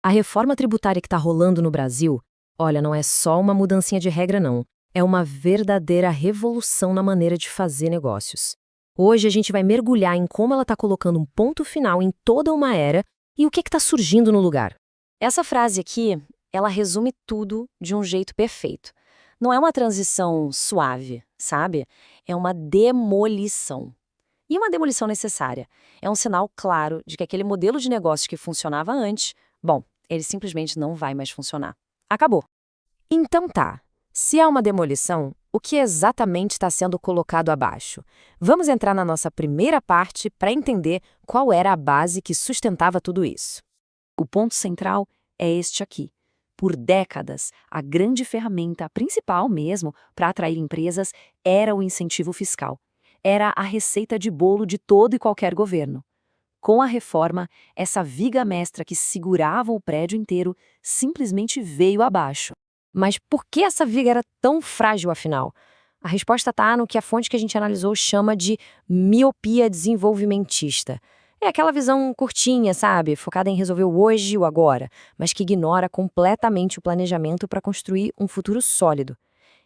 A reforma tributária que está rolando no Brasil, olha, não é só uma mudancinha de regra, não. É uma verdadeira revolução na maneira de fazer negócios. Hoje a gente vai mergulhar em como ela está colocando um ponto final em toda uma era e o que está surgindo no lugar. Essa frase aqui, ela resume tudo de um jeito perfeito. Não é uma transição suave, sabe? É uma demolição. E uma demolição necessária. É um sinal claro de que aquele modelo de negócio que funcionava antes, bom, ele simplesmente não vai mais funcionar. Acabou. Então tá, se há uma demolição, o que exatamente está sendo colocado abaixo? Vamos entrar na nossa primeira parte para entender qual era a base que sustentava tudo isso. O ponto central é este aqui. Por décadas, a grande ferramenta, a principal mesmo, para atrair empresas era o incentivo fiscal. Era a receita de bolo de todo e qualquer governo. Com a reforma, essa viga mestra que segurava o prédio inteiro simplesmente veio abaixo. Mas por que essa viga era tão frágil, afinal? A resposta está no que a fonte que a gente analisou chama de miopia desenvolvimentista. É aquela visão curtinha, sabe? Focada em resolver o hoje e o agora, mas que ignora completamente o planejamento para construir um futuro sólido.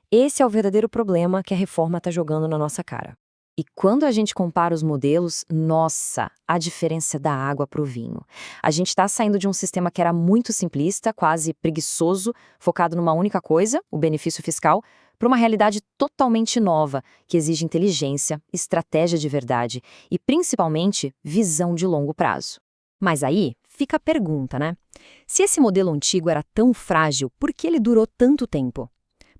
Esse é o verdadeiro problema que a reforma está jogando na nossa cara. E quando a gente compara os modelos, nossa, a diferença é da água para o vinho. A gente está saindo de um sistema que era muito simplista, quase preguiçoso, focado numa única coisa, o benefício fiscal, para uma realidade totalmente nova, que exige inteligência, estratégia de verdade e, principalmente, visão de longo prazo. Mas aí fica a pergunta, né? Se esse modelo antigo era tão frágil, por que ele durou tanto tempo?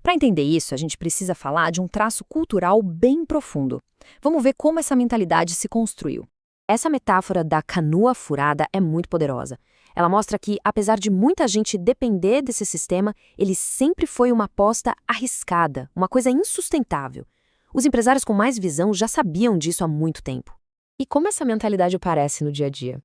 Para entender isso, a gente precisa falar de um traço cultural bem profundo. Vamos ver como essa mentalidade se construiu. Essa metáfora da canoa furada é muito poderosa. Ela mostra que, apesar de muita gente depender desse sistema, ele sempre foi uma aposta arriscada, uma coisa insustentável. Os empresários com mais visão já sabiam disso há muito tempo. E como essa mentalidade aparece no dia a dia?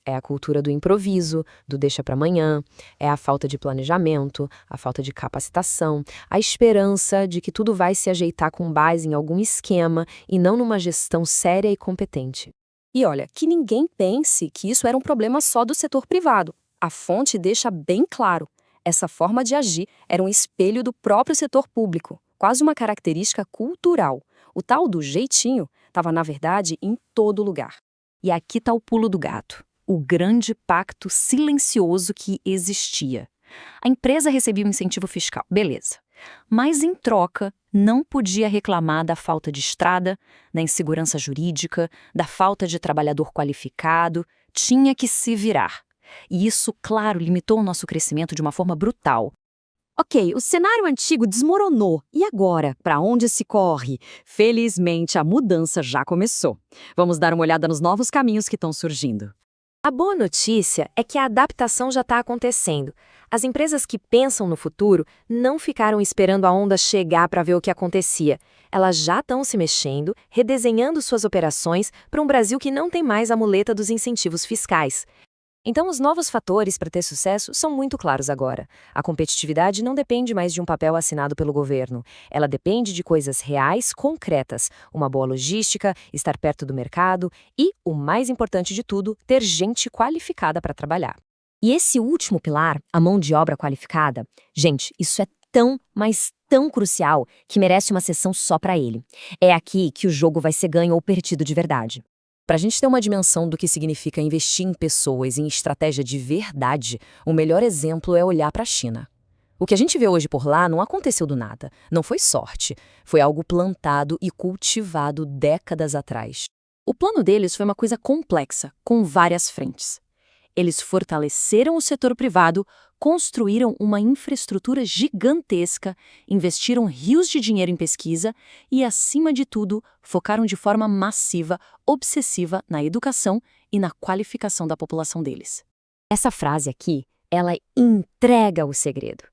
É a cultura do improviso, do deixa para amanhã, é a falta de planejamento, a falta de capacitação, a esperança de que tudo vai se ajeitar com base em algum esquema e não numa gestão séria e competente. E olha, que ninguém pense que isso era um problema só do setor privado. A fonte deixa bem claro. Essa forma de agir era um espelho do próprio setor público, quase uma característica cultural. O tal do jeitinho estava, na verdade, em todo lugar. E aqui está o pulo do gato. O grande pacto silencioso que existia. A empresa recebia um incentivo fiscal, beleza. Mas, em troca, não podia reclamar da falta de estrada, da insegurança jurídica, da falta de trabalhador qualificado. Tinha que se virar. E isso, claro, limitou o nosso crescimento de uma forma brutal. Ok, o cenário antigo desmoronou. E agora? Para onde se corre? Felizmente, a mudança já começou. Vamos dar uma olhada nos novos caminhos que estão surgindo. A boa notícia é que a adaptação já está acontecendo. As empresas que pensam no futuro não ficaram esperando a onda chegar para ver o que acontecia. Elas já estão se mexendo, redesenhando suas operações para um Brasil que não tem mais a muleta dos incentivos fiscais. Então, os novos fatores para ter sucesso são muito claros agora. A competitividade não depende mais de um papel assinado pelo governo. Ela depende de coisas reais, concretas, uma boa logística, estar perto do mercado e, o mais importante de tudo, ter gente qualificada para trabalhar. E esse último pilar, a mão de obra qualificada, gente, isso é tão, mas tão crucial que merece uma sessão só para ele. É aqui que o jogo vai ser ganho ou perdido de verdade. Para a gente ter uma dimensão do que significa investir em pessoas e em estratégia de verdade, o melhor exemplo é olhar para a China. O que a gente vê hoje por lá não aconteceu do nada, não foi sorte, foi algo plantado e cultivado décadas atrás. O plano deles foi uma coisa complexa, com várias frentes. Eles fortaleceram o setor privado, construíram uma infraestrutura gigantesca, investiram rios de dinheiro em pesquisa e, acima de tudo, focaram de forma massiva, obsessiva na educação e na qualificação da população deles. Essa frase aqui, ela entrega o segredo.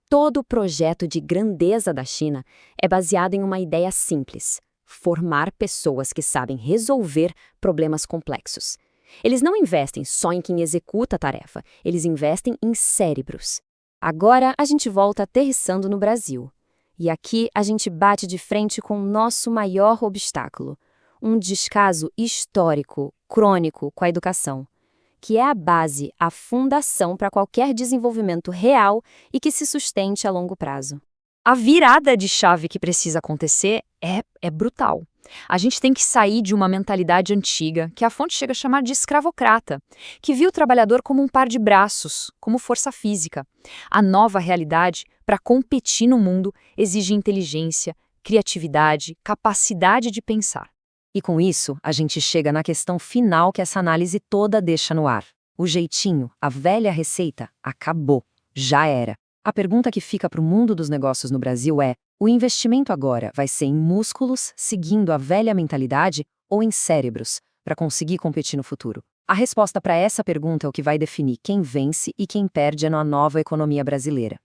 Todo o projeto de grandeza da China é baseado em uma ideia simples: formar pessoas que sabem resolver problemas complexos. Eles não investem só em quem executa a tarefa, eles investem em cérebros. Agora a gente volta aterrissando no Brasil. E aqui a gente bate de frente com o nosso maior obstáculo, um descaso histórico, crônico com a educação, que é a base, a fundação para qualquer desenvolvimento real e que se sustente a longo prazo. A virada de chave que precisa acontecer é brutal. A gente tem que sair de uma mentalidade antiga, que a fonte chega a chamar de escravocrata, que viu o trabalhador como um par de braços, como força física. A nova realidade, para competir no mundo, exige inteligência, criatividade, capacidade de pensar. E com isso, a gente chega na questão final que essa análise toda deixa no ar. O jeitinho, a velha receita, acabou. Já era. A pergunta que fica para o mundo dos negócios no Brasil é: o investimento agora vai ser em músculos, seguindo a velha mentalidade, ou em cérebros, para conseguir competir no futuro? A resposta para essa pergunta é o que vai definir quem vence e quem perde na nova economia brasileira.